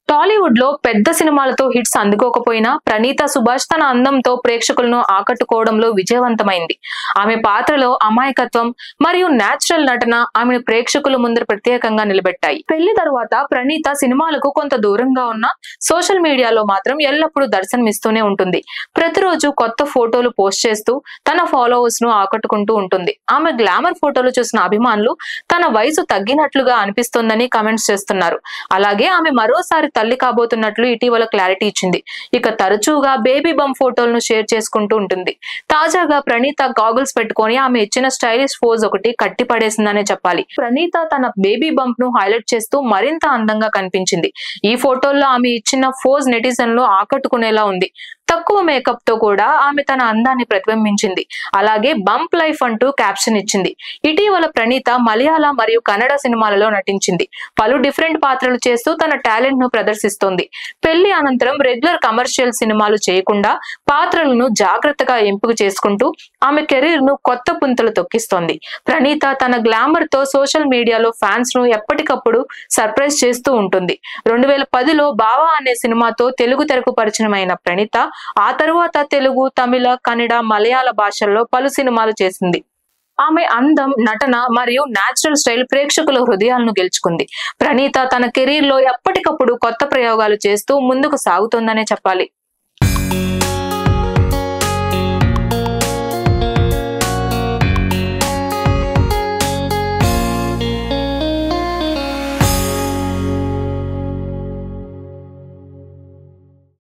టాలీవుడ్ లో పెద్ద సినిమాలతో హిట్స్ అందుకోకపోయినా ప్రణీత సుభాష్ తన అందంతో ప్రేక్షకులను ఆకట్టుకోవడంలో విజయవంతమైంది. ఆమె పాత్రలో అమాయకత్వం మరియు నేచురల్ నటన ఆమెను ప్రేక్షకుల ముందర ప్రత్యేకంగా నిలబెట్టాయి. పెళ్లి తరువాత ప్రణీత సినిమాలకు కొంత దూరంగా ఉన్న సోషల్ మీడియాలో మాత్రం ఎల్లప్పుడూ దర్శనమిస్తూనే ఉంటుంది. ప్రతిరోజు కొత్త ఫోటోలు పోస్ట్ చేస్తూ తన ఫాలోవర్స్ ను ఆకట్టుకుంటూ ఉంటుంది. ఆమె గ్లామర్ ఫోటోలు చూసిన అభిమానులు తన వయసు తగ్గినట్లుగా అనిపిస్తోందని కామెంట్స్ చేస్తున్నారు. అలాగే ఆమె మరోసారి తల్లి కాబోతున్నట్లు ఇటీవల క్లారిటీ ఇచ్చింది. ఇక తరచుగా బేబీ బంప్ ఫోటోలను షేర్ చేసుకుంటూ ఉంటుంది. తాజాగా ప్రణీత గాగుల్స్ పెట్టుకొని ఆమె ఇచ్చిన స్టైలిష్ పోజ్ ఒకటి కట్టి పడేసిందనే చెప్పాలి. ప్రణీత తన బేబీ బంప్ ను హైలైట్ చేస్తూ మరింత అందంగా కనిపించింది. ఈ ఫోటోల్లో ఆమె ఇచ్చిన పోజ్ నెటిజన్లు ఆకట్టుకునేలా ఉంది. తక్కువ మేకప్ తో కూడా ఆమె తన అందాన్ని ప్రతిబింబించింది. అలాగే బంప్ లైఫ్ అంటూ క్యాప్షన్ ఇచ్చింది. ఇటీవల ప్రణీత మలయాళ మరియు కన్నడ సినిమాలలో నటించింది. పలు డిఫరెంట్ పాత్రలు చేస్తూ తన టాలెంట్ ను ప్రదర్శిస్తోంది. పెళ్లి అనంతరం రెగ్యులర్ కమర్షియల్ సినిమాలు చేయకుండా పాత్రలను జాగ్రత్తగా ఎంపిక చేసుకుంటూ ఆమె కెరీర్ ను కొత్త పుంతలు తొక్కిస్తోంది. ప్రణీత తన గ్లామర్ తో సోషల్ మీడియాలో ఫ్యాన్స్ ను ఎప్పటికప్పుడు సర్ప్రైజ్ చేస్తూ ఉంటుంది. 2010లో బావా అనే సినిమాతో తెలుగు తెరకు పరిచయమైన ప్రణీత ఆ తరువాత తెలుగు, తమిళ, కన్నడ, మలయాళ భాషల్లో పలు సినిమాలు చేసింది. ఆమె అందం, నటన మరియు నేచురల్ స్టైల్ ప్రేక్షకుల హృదయాలను గెలుచుకుంది. ప్రణీత తన కెరీర్ లో ఎప్పటికప్పుడు కొత్త ప్రయోగాలు చేస్తూ ముందుకు సాగుతోందనే చెప్పాలి.